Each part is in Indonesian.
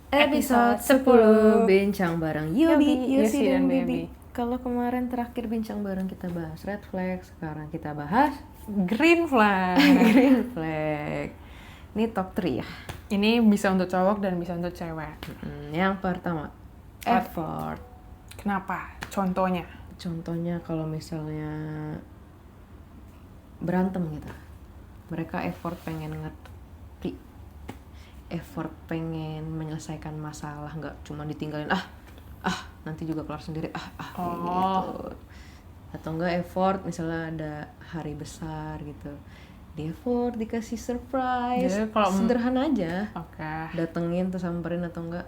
Episode 10 Bincang bareng Yobi, Yusi dan Bibi. Baby. Kalau kemarin terakhir bincang bareng kita bahas red flag, sekarang kita bahas Green flag. green flag. Ini top 3 ya. Ini bisa untuk cowok dan bisa untuk cewek. Yang pertama, effort. Kenapa? Contohnya? Contohnya kalau misalnya berantem gitu, mereka effort pengen ngerti, effort pengen menyelesaikan masalah, nggak cuma ditinggalin nanti juga kelar sendiri gitu. Atau enggak effort misalnya ada hari besar gitu, di effort dikasih surprise. Jadi kalau sederhana aja, Oke. datengin terus samperin atau enggak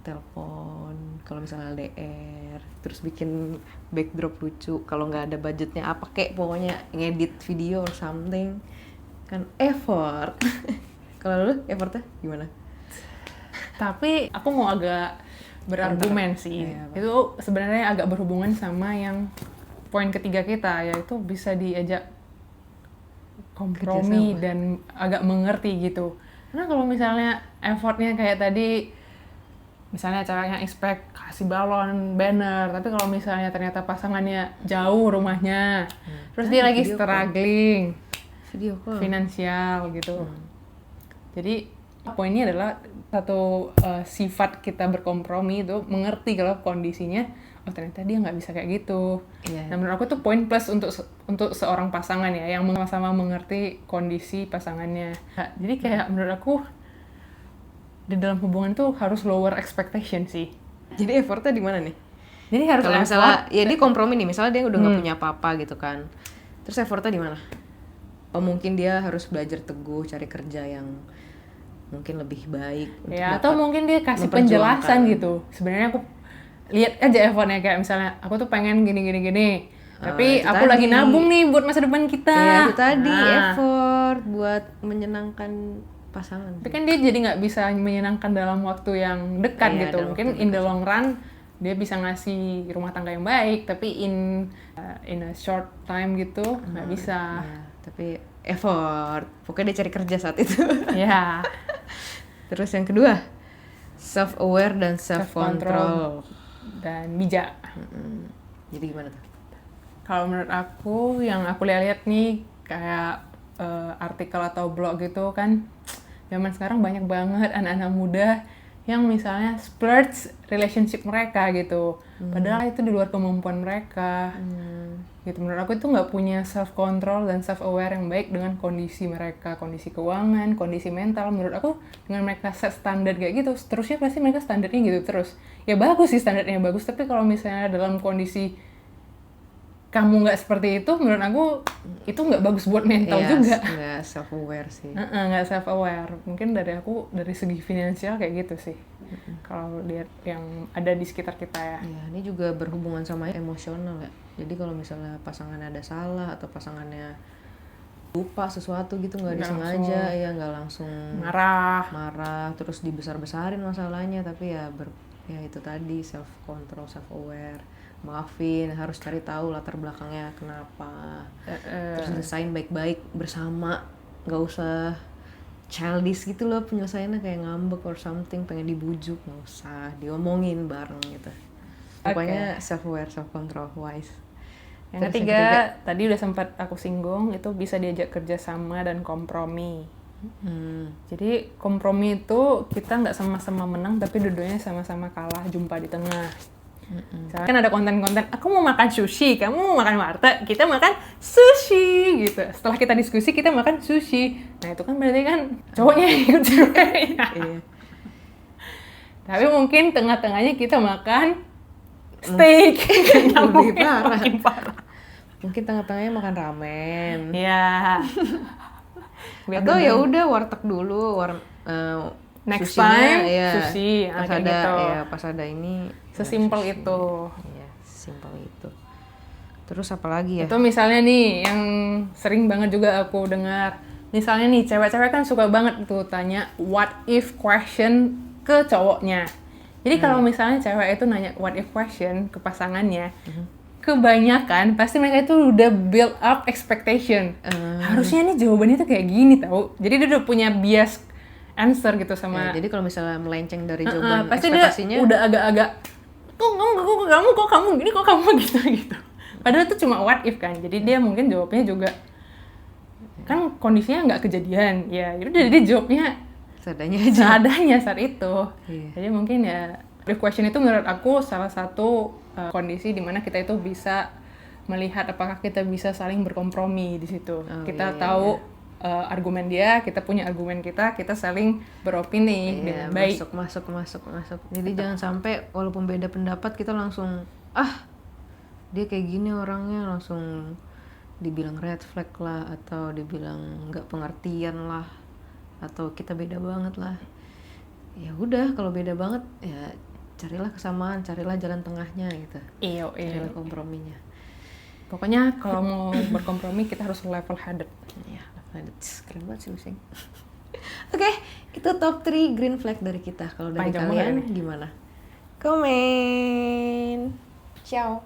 telepon kalau misalnya LDR, terus bikin backdrop lucu. Kalau nggak ada budgetnya apa kek, pokoknya ngedit video or something, kan effort. Kalau lu effortnya gimana? Tapi aku mau agak berargumen sih. Iya, apa? Itu sebenarnya agak berhubungan sama yang poin ketiga kita, yaitu bisa diajak kompromi Kerjasama. dan agak mengerti gitu. Karena kalau misalnya effortnya kayak tadi, misalnya ceweknya expect kasih balon, banner, tapi kalau misalnya ternyata pasangannya jauh rumahnya, terus dia lagi video call. struggling Video call. finansial gitu. Jadi poinnya adalah satu sifat kita berkompromi itu mengerti kalau kondisinya, oh ternyata dia nggak bisa kayak gitu. Iya. Nah menurut aku tuh poin plus untuk seorang pasangan ya, yang sama-sama mengerti kondisi pasangannya. Nah, jadi kayak menurut aku di dalam hubungan tuh harus lower expectation sih. Jadi effortnya di mana nih? Jadi harus Kalau effort. misalnya ya dia kompromi nih, misalnya dia udah nggak punya apa-apa gitu kan, terus effortnya di mana? Oh mungkin dia harus belajar teguh, cari kerja yang mungkin lebih baik untuk Ya, atau dapat mungkin dia kasih memperjuangkan. penjelasan gitu. Sebenarnya aku lihat aja effortnya, kayak misalnya aku tuh pengen gini. Tapi itu aku lagi tadi. nabung nih buat masa depan kita. Iya itu tadi, Nah, effort buat menyenangkan pasangan. tapi kan dia jadi nggak bisa menyenangkan dalam waktu yang dekat Iya, gitu. dalam Mungkin waktu in the long run dia bisa ngasih rumah tangga yang baik, tapi in a short time gitu nggak bisa. Iya, tapi effort. Pokoknya dia cari kerja saat itu. Ya, Terus yang kedua, self aware dan self control. dan bijak. Jadi gimana tuh? Kalau menurut aku, yang aku lihat-lihat nih kayak artikel atau blog gitu kan, zaman sekarang banyak banget anak-anak muda yang misalnya splurge relationship mereka gitu, padahal itu di luar kemampuan mereka. Gitu, menurut aku itu nggak punya self control dan self aware yang baik dengan kondisi mereka, kondisi keuangan, kondisi mental. Menurut aku dengan mereka set standar kayak gitu, seterusnya pasti mereka standarnya gitu terus. Ya bagus sih, standarnya bagus, tapi kalau misalnya dalam kondisi kamu nggak seperti itu, menurut aku itu nggak bagus buat mental Iya, juga. nggak self aware sih. Nggak self aware. Mungkin dari aku dari segi finansial kayak gitu sih. Kalau lihat yang ada di sekitar kita ya. Iya, ini juga berhubungan sama emosional ya. Jadi kalau misalnya pasangannya ada salah atau pasangannya lupa sesuatu gitu, nggak Nggak disengaja, ya nggak langsung Marah. terus dibesar-besarin masalahnya, tapi ya ya itu tadi, self control, self aware, maafin, harus cari tahu latar belakangnya kenapa, terus desain baik-baik bersama, nggak usah childish gitu loh penyelesaiannya, kayak ngambek or something pengen dibujuk, nggak usah, diomongin bareng gitu. Pokoknya self aware, self control, wise. Yang Terus ketiga, tadi udah sempat aku singgung, itu bisa diajak kerjasama dan kompromi. Jadi kompromi itu kita nggak sama-sama menang, tapi dua-duanya sama-sama kalah, jumpa di tengah. Misalnya kan ada konten-konten, aku mau makan sushi, kamu mau makan warteg, kita makan sushi gitu. Setelah kita diskusi, kita makan sushi. Nah itu kan berarti kan cowoknya yang ikut ceweknya. Iya. Tapi mungkin tengah-tengahnya kita makan steak. Lebih parah. Makin parah. Mungkin tengah-tengahnya makan ramen. Iya. Atau ya udah warteg dulu, Next sushinya, time, ya, sushi, pas kayak ada gitu. ya pas ada ini Sesimpel sushi. itu. Iya, sesimpel itu. Terus apa lagi ya? Itu misalnya nih, yang sering banget juga aku dengar. Misalnya nih, cewek-cewek kan suka banget tuh tanya what if question ke cowoknya. Jadi kalau misalnya cewek itu nanya what if question ke pasangannya, kebanyakan pasti mereka itu udah build up expectation. Harusnya nih jawabannya tuh kayak gini tau. Jadi dia udah punya bias answer gitu sama jadi kalau misalnya melenceng dari jawaban pasti dia ekspektasinya udah agak-agak kok kamu gini kok kamu gitu. Padahal itu cuma what if kan. Jadi dia mungkin jawabnya juga kan kondisinya nggak kejadian. Ya udah dia jawabnya seadanya saat itu. Jadi mungkin ya the question itu menurut aku salah satu kondisi di mana kita itu bisa melihat apakah kita bisa saling berkompromi di situ. Kita tahu argumen dia, kita punya argumen kita saling beropini dengan baik. Masuk. Jadi jangan sampai walaupun beda pendapat kita langsung dia kayak gini orangnya, langsung dibilang red flag lah, atau dibilang nggak pengertian lah, atau kita beda banget lah. Ya udah, kalau beda banget ya carilah kesamaan, carilah jalan tengahnya gitu. Carilah komprominya. Pokoknya kalau mau berkompromi kita harus level headed. Ya, keren banget sih Lusing. Oke, itu top 3 green flag dari kita. Kalau dari kalian gimana? Komen. Ciao.